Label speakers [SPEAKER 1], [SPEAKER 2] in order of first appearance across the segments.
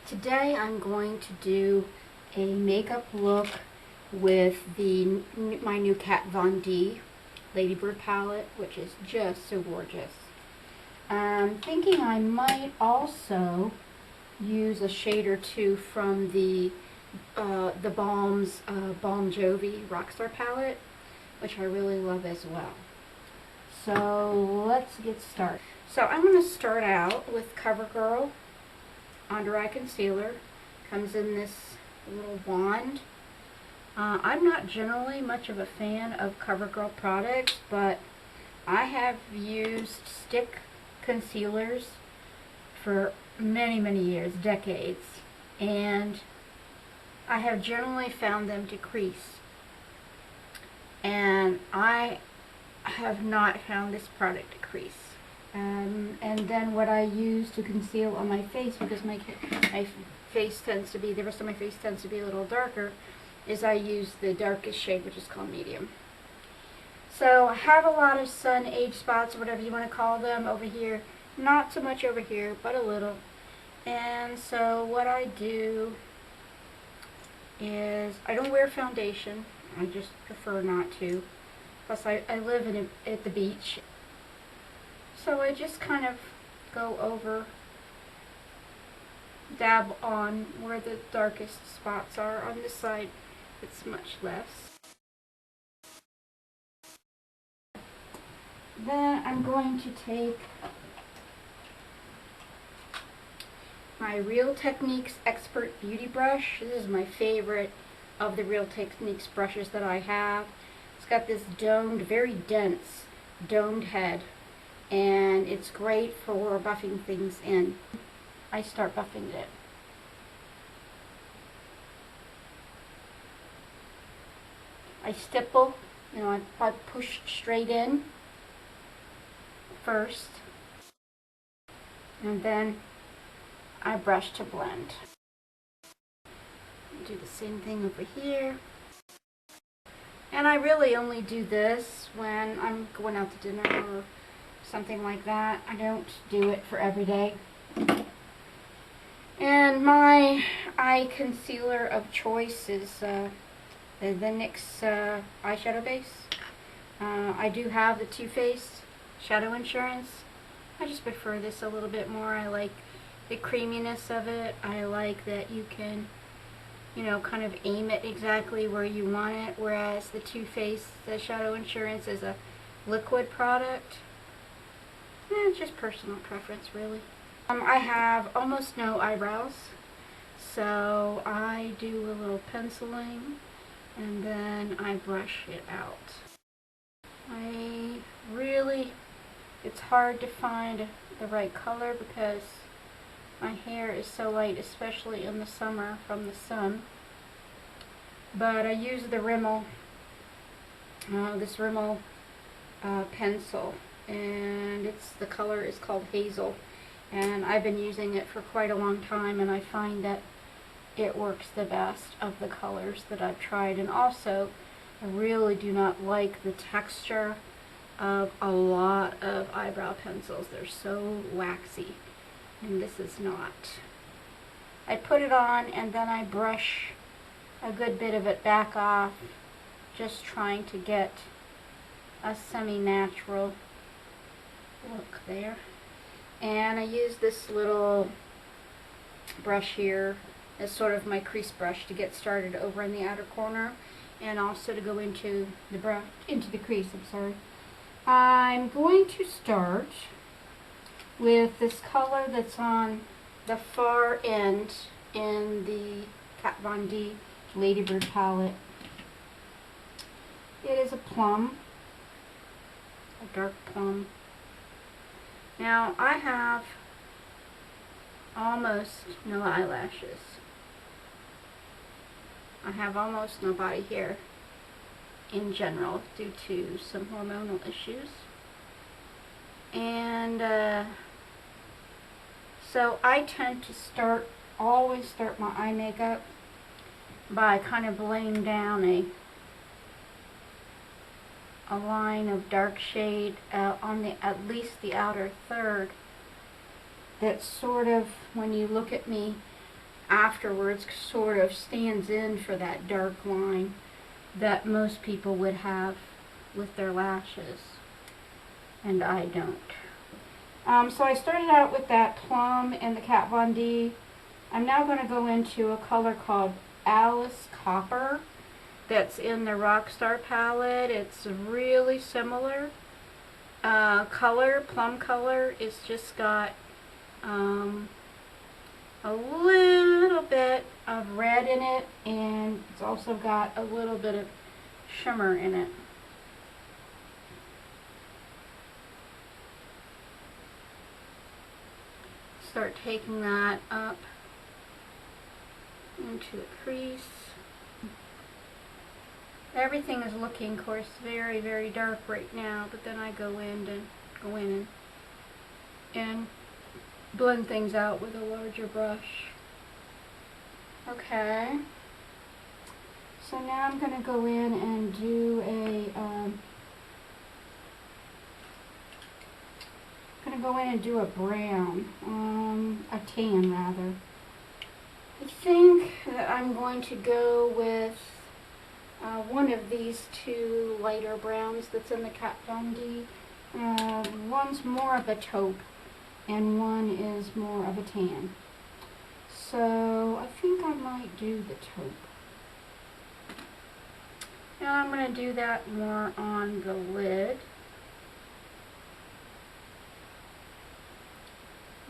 [SPEAKER 1] Today I'm going to do a makeup look with my new Kat Von D LadyBird palette, which is just so gorgeous. I'm thinking I might also use a shade or two from the Balm's Balm Jovi Rockstar palette, which I really love as well. So let's get started. So I'm going to start out with CoverGirl Under Eye Concealer. Comes in this little wand. I'm not generally much of a fan of CoverGirl products, but I have used stick concealers for many years, decades, and I have generally found them to crease. And I have not found this product to crease. And then what I use to conceal on my face, because my face tends to be, the rest of my face tends to be a little darker, is I use the darkest shade, which is called medium. So I have a lot of sun age spots, or whatever you want to call them, over here. Not so much over here, but a little. And so what I do is, I don't wear foundation. I just prefer not to. Plus I live at the beach. So I just kind of go over, dab on where the darkest spots are. On this side, it's much less. Then I'm going to take my Real Techniques Expert Beauty Brush. This is my favorite of the Real Techniques brushes that I have. It's got this domed, very dense, domed head. And it's great for buffing things in. I start buffing it. I stipple, I push straight in first, and then I brush to blend. Do the same thing over here. And I really only do this when I'm going out to dinner or something like that. I don't do it for every day. And my eye concealer of choice is the NYX eyeshadow base. I do have the Too Faced Shadow Insurance. I just prefer this a little bit more. I like the creaminess of it. I like that you can, kind of aim it exactly where you want it, whereas the Too Faced Shadow Insurance is a liquid product. It's just personal preference, really. I have almost no eyebrows, so I do a little penciling and then I brush it out. It's hard to find the right color because my hair is so light, especially in the summer from the sun. But I use the Rimmel, this Rimmel pencil. And the color is called Hazel, and I've been using it for quite a long time, and I find that it works the best of the colors that I've tried. And also, I really do not like the texture of a lot of eyebrow pencils. They're so waxy, and this is not. I put it on and then I brush a good bit of it back off, just trying to get a semi-natural look there. And I use this little brush here as sort of my crease brush to get started over in the outer corner, and also to go into the crease. I'm going to start with this color that's on the far end in the Kat Von D LadyBird palette. It is a plum, a dark plum. Now, I have almost no eyelashes. I have almost no body hair in general due to some hormonal issues. And so I tend to always start my eye makeup by kind of laying down a line of dark shade on at least the outer third, that sort of, when you look at me, afterwards sort of stands in for that dark line that most people would have with their lashes, and I don't. So I started out with that plum and the Kat Von D. I'm now going to go into a color called Alice Copper that's in the Rockstar palette. It's really similar color, plum color. It's just got a little bit of red in it, and it's also got a little bit of shimmer in it. Start taking that up into the crease. Everything is looking, of course, very, very dark right now, but then I go in and blend things out with a larger brush. Okay. So now I'm going to go in and do a brown, a tan rather. I think that I'm going to go with one of these two lighter browns that's in the Kat Von D. One's more of a taupe and one is more of a tan. So I think I might do the taupe. Now I'm going to do that more on the lid.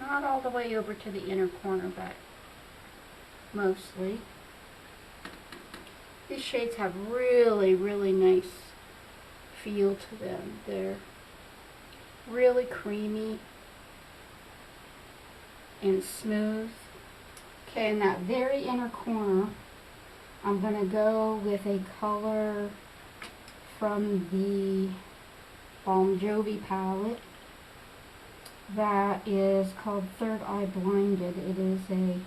[SPEAKER 1] Not all the way over to the inner corner, but mostly. These shades have really, really nice feel to them. They're really creamy and smooth. Okay, in that very inner corner, I'm going to go with a color from the Bon Jovi palette that is called Third Eye Blinded. It is a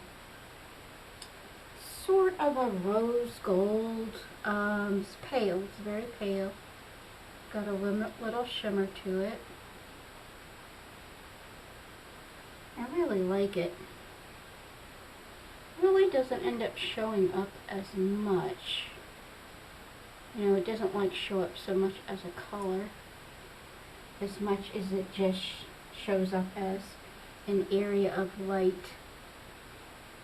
[SPEAKER 1] sort of a rose gold. It's pale. It's very pale. Got a little shimmer to it. I really like it. Really doesn't end up showing up as much. You know, it doesn't like show up so much as a color as much as it just shows up as an area of light.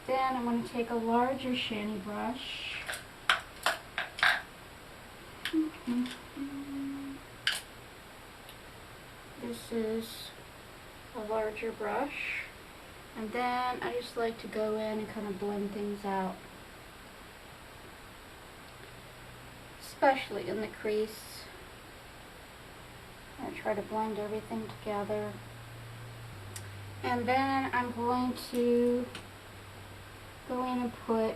[SPEAKER 1] Then I'm going to take a larger shiny brush. This is a larger brush. And then I just like to go in and kind of blend things out. Especially in the crease. I try to blend everything together. And then I'm going to go in and put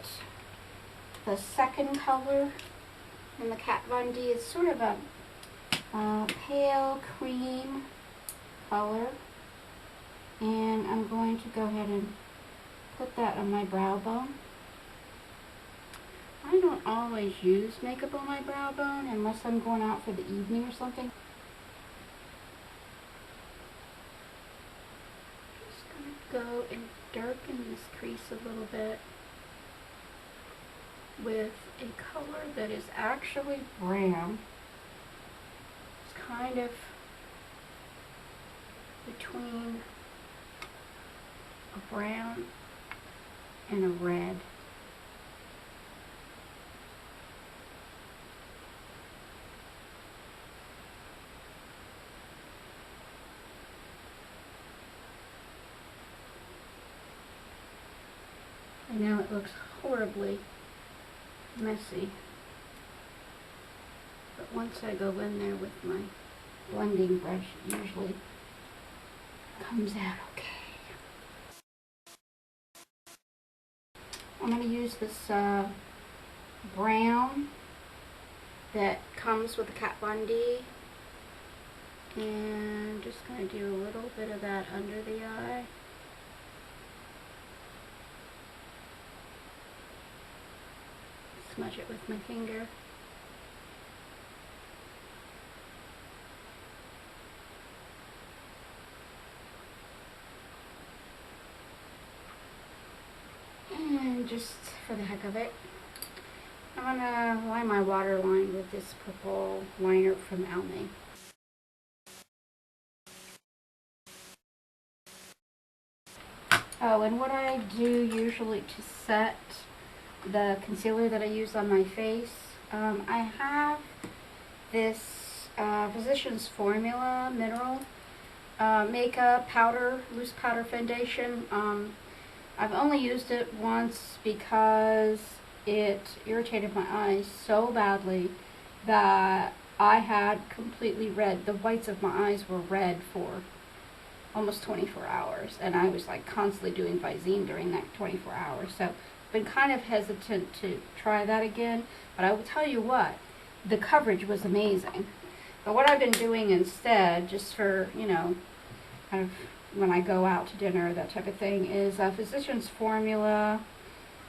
[SPEAKER 1] the second color in the Kat Von D. It's sort of a pale cream color. And I'm going to go ahead and put that on my brow bone. I don't always use makeup on my brow bone unless I'm going out for the evening or something. Just going to go and darken this crease a little bit with a color that is actually brown. It's kind of between a brown and a red. I know it looks horribly messy, but once I go in there with my blending brush, it usually comes out okay. I'm going to use this brown that comes with the Kat Von D, and I'm just going to do a little bit of that under the eye. Smudge it with my finger. And just for the heck of it, I'm gonna line my waterline with this purple liner from Almay. Oh, and what I do usually to set the concealer that I use on my face, I have this Physicians Formula Mineral Makeup Powder, Loose Powder Foundation. I've only used it once because it irritated my eyes so badly that I had completely red. The whites of my eyes were red for almost 24 hours, and I was like constantly doing Visine during that 24 hours. So I've been kind of hesitant to try that again, but I will tell you what, the coverage was amazing. But what I've been doing instead, just for, you know, kind of when I go out to dinner, that type of thing, is Physicians Formula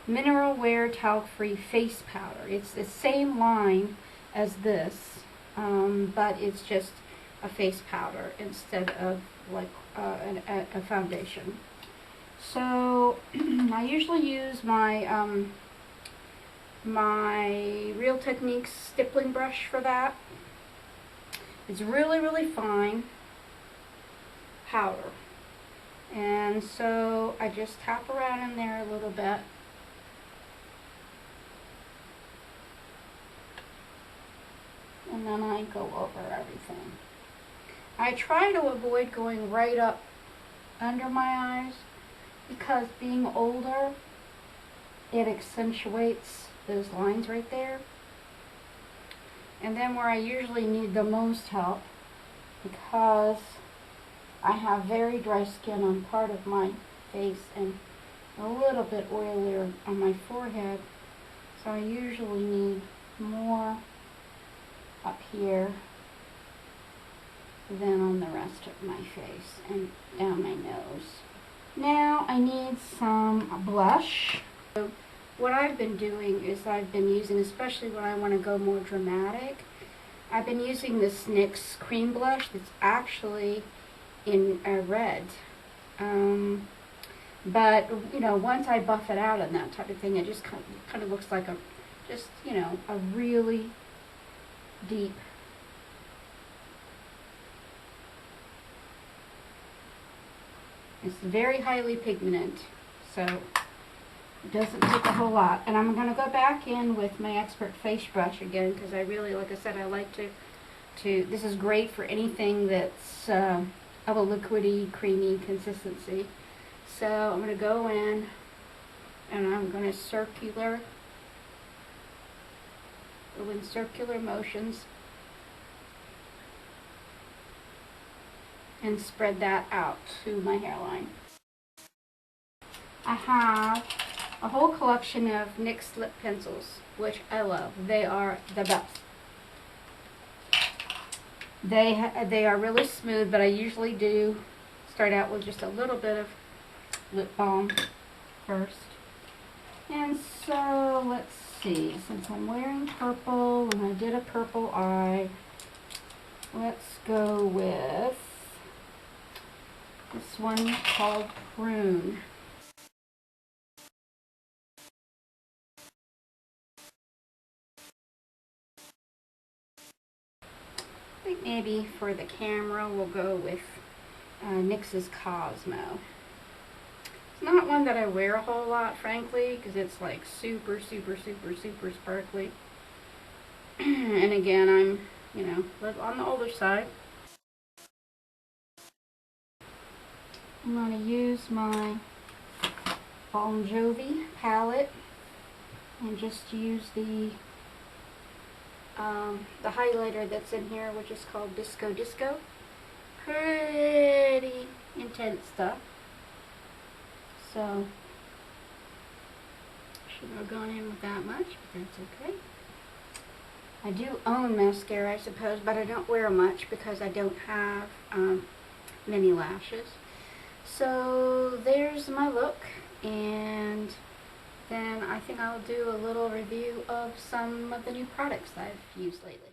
[SPEAKER 1] Mineral Wear Talc-Free Face Powder. It's the same line as this, but it's just a face powder instead of like a foundation. So I usually use my my Real Techniques stippling brush for that. It's really, really fine powder. And so I just tap around in there a little bit. And then I go over everything. I try to avoid going right up under my eyes because being older, it accentuates those lines right there. And then where I usually need the most help, because I have very dry skin on part of my face and a little bit oilier on my forehead, so I usually need more up here than on the rest of my face and down my nose. Now I need some blush. So what I've been doing is I've been using, especially when I want to go more dramatic, I've been using this NYX cream blush that's actually in red. But, you know, once I buff it out and that type of thing, it just kind of looks like a, just, you know, a really deep It's very highly pigmented, so it doesn't take a whole lot. And I'm going to go back in with my Expert Face Brush again because I really, like I said, I like to this is great for anything that's of a liquidy, creamy consistency. So I'm going to go in and I'm going to go in circular motions and spread that out to my hairline. I have a whole collection of NYX lip pencils, which I love. They are the best. They are really smooth, but I usually do start out with just a little bit of lip balm first. And so let's see, since I'm wearing purple and I did a purple eye, let's go with this one called Prune. I think maybe for the camera we'll go with NYX's Cosmo. It's not one that I wear a whole lot, frankly, because it's like super, super, super, super sparkly. And again, I'm, you know, on the older side. I'm going to use my Bon Jovi palette and just use the highlighter that's in here, which is called Disco Disco. Pretty intense stuff. So, shouldn't have gone in with that much, but that's okay. I do own mascara, I suppose, but I don't wear much because I don't have many lashes. So there's my look, and then I think I'll do a little review of some of the new products that I've used lately.